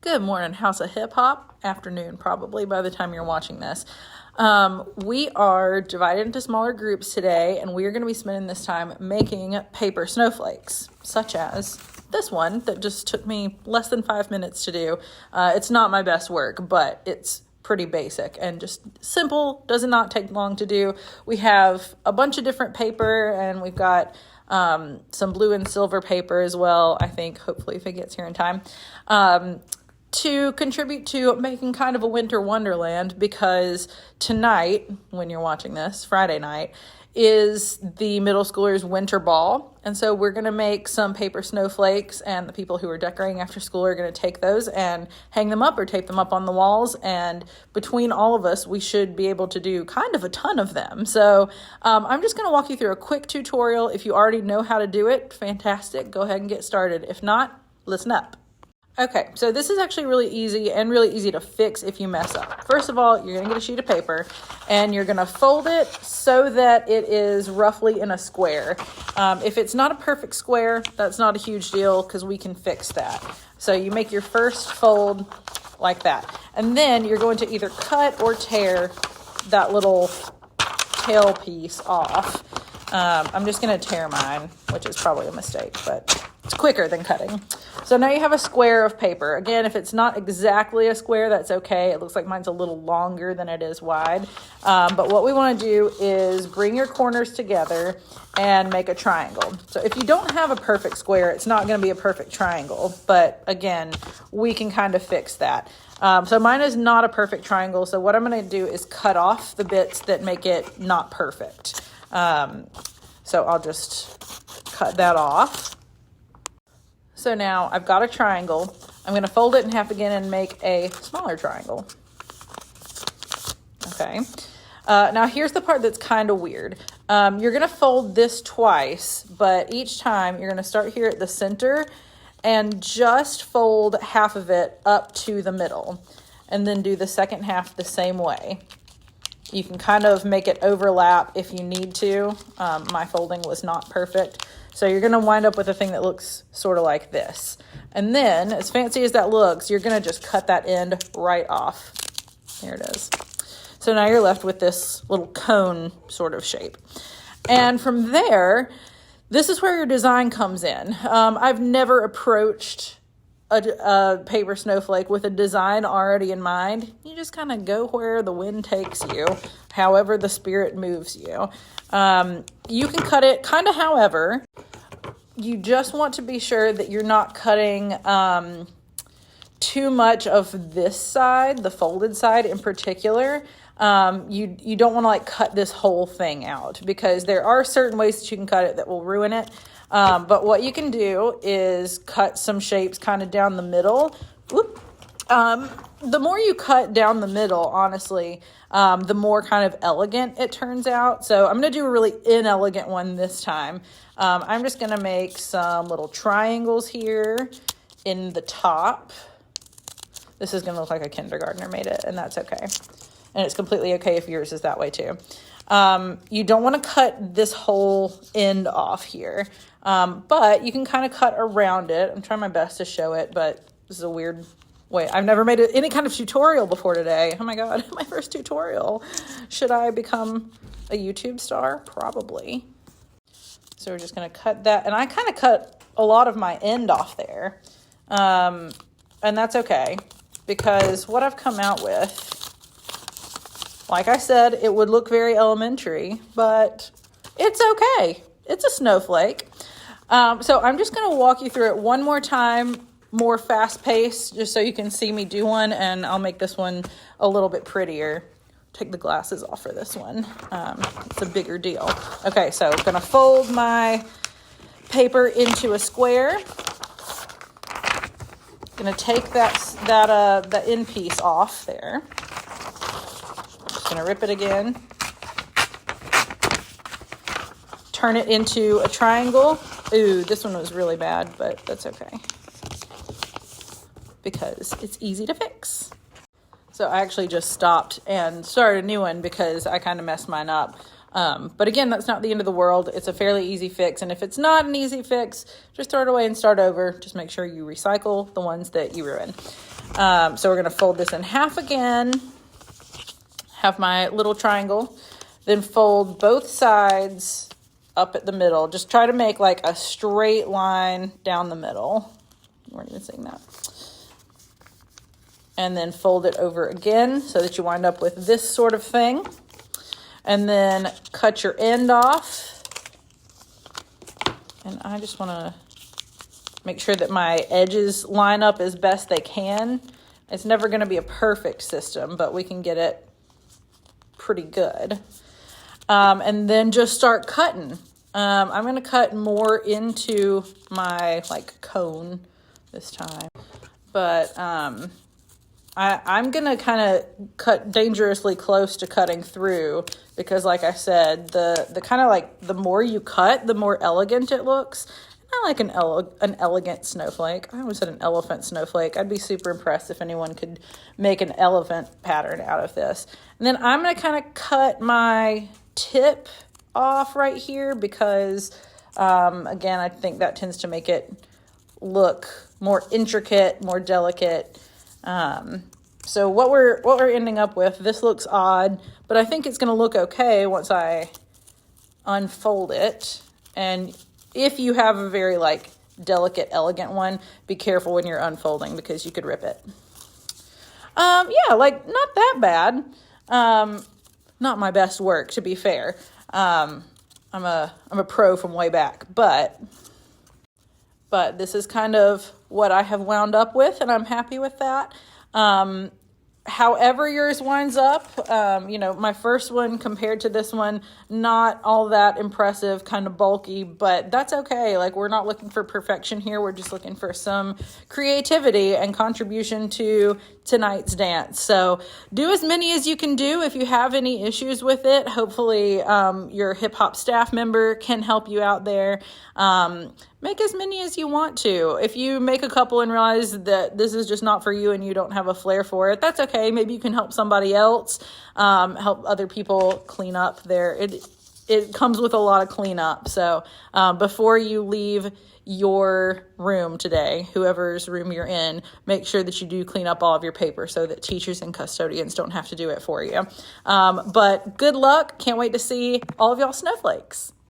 Good morning, House of Hip Hop. Afternoon, probably, by the time you're watching this. We are divided into smaller groups today, and we are going to be spending this time making paper snowflakes, such as this one that just took me less than 5 minutes to do. It's not my best work, but it's pretty basic and just simple, does not take long to do. We have a bunch of different paper, and we've got some blue and silver paper as well, I think, hopefully, if it gets here in time. To contribute to making kind of a winter wonderland, because tonight, when you're watching this, Friday night, is the middle schoolers' winter ball. And so we're going to make some paper snowflakes, and the people who are decorating after school are going to take those and hang them up or tape them up on the walls. And between all of us, we should be able to do kind of a ton of them. So I'm just going to walk you through a quick tutorial. If you already know how to do it, fantastic. Go ahead and get started. If not, listen up. Okay, so this is actually really easy and really easy to fix if you mess up. First of all, you're going to get a sheet of paper and you're going to fold it so that it is roughly in a square. If it's not a perfect square, that's not a huge deal because we can fix that. So you make your first fold like that. And then you're going to either cut or tear that little tail piece off. I'm just going to tear mine, which is probably a mistake, but it's quicker than cutting. So now you have a square of paper. Again, if it's not exactly a square, that's okay. It looks like mine's a little longer than it is wide. But what we want to do is bring your corners together and make a triangle. So if you don't have a perfect square, it's not going to be a perfect triangle. But again, we can kind of fix that. So mine is not a perfect triangle. So what I'm going to do is cut off the bits that make it not perfect. So I'll just cut that off. So now I've got a triangle. I'm going to fold it in half again and make a smaller triangle. Okay. Now here's the part that's kind of weird. You're going to fold this twice, but each time you're going to start here at the center and just fold half of it up to the middle, and then do the second half the same way. You can kind of make it overlap if you need to. My folding was not perfect. So you're going to wind up with a thing that looks sort of like this. And then, as fancy as that looks, you're going to just cut that end right off. There it is. So now you're left with this little cone sort of shape. And from there, this is where your design comes in. I've never approached a paper snowflake with a design already in mind. You just kind of go where the wind takes you, however the spirit moves you. You can cut it kind of however. You just want to be sure that you're not cutting too much of this side, the folded side in particular. You don't want to like cut this whole thing out, because there are certain ways that you can cut it that will ruin it. But what you can do is cut some shapes kind of down the middle. Whoop. The more you cut down the middle, honestly, the more kind of elegant it turns out. So I'm going to do a really inelegant one this time. I'm just going to make some little triangles here in the top. This is going to look like a kindergartner made it, and that's okay. And it's completely okay if yours is that way too. You don't want to cut this whole end off here, but you can kind of cut around it. I'm trying my best to show it, but this is a weird way. I've never made any kind of tutorial before today. Oh my God, my first tutorial. Should I become a YouTube star? Probably. So we're just going to cut that. And I kind of cut a lot of my end off there. And that's okay, because what I've come out with, like I said, it would look very elementary, but it's okay. It's a snowflake. So I'm just going to walk you through it one more time, more fast-paced, just so you can see me do one, and I'll make this one a little bit prettier. Take the glasses off for this one. It's a bigger deal. Okay, so I'm going to fold my paper into a square. Going to take the end piece off there. Going to rip it again. Turn it into a triangle. Ooh, this one was really bad, but that's okay, because it's easy to fix. So I actually just stopped and started a new one because I kind of messed mine up. But again, that's not the end of the world. It's a fairly easy fix. And if it's not an easy fix, just throw it away and start over. Just make sure you recycle the ones that you ruin. So we're going to fold this in half again, have my little triangle, then fold both sides up at the middle. Just try to make like a straight line down the middle. You weren't even seeing that. And then fold it over again so that you wind up with this sort of thing. And then cut your end off. And I just want to make sure that my edges line up as best they can. It's never going to be a perfect system, but we can get it pretty good. And then just start cutting. I'm going to cut more into my like cone this time, but I'm going to kind of cut dangerously close to cutting through because like I said, the kind of like the more you cut, the more elegant it looks. I like an elegant snowflake. I almost said an elephant snowflake. I'd be super impressed if anyone could make an elephant pattern out of this. And then I'm going to kind of cut my tip off right here because, again, I think that tends to make it look more intricate, more delicate. So what we're ending up with, this looks odd, but I think it's going to look okay once I unfold it. And if you have a very like delicate, elegant one, be careful when you're unfolding because you could rip it. Yeah, like not that bad. Not my best work, to be fair. I'm a pro from way back, but this is kind of what I have wound up with, and I'm happy with that. However yours winds up, my first one compared to this one, not all that impressive, kind of bulky, but that's okay. Like, we're not looking for perfection here. We're just looking for some creativity and contribution to tonight's dance. So do as many as you can do. If you have any issues with it, hopefully your hip hop staff member can help you out there. Make as many as you want to. If you make a couple and realize that this is just not for you and you don't have a flair for it, that's okay. Maybe you can help somebody else, help other people clean up there. It comes with a lot of cleanup. So before you leave your room today, whoever's room you're in, make sure that you do clean up all of your paper so that teachers and custodians don't have to do it for you. But good luck. Can't wait to see all of y'all snowflakes.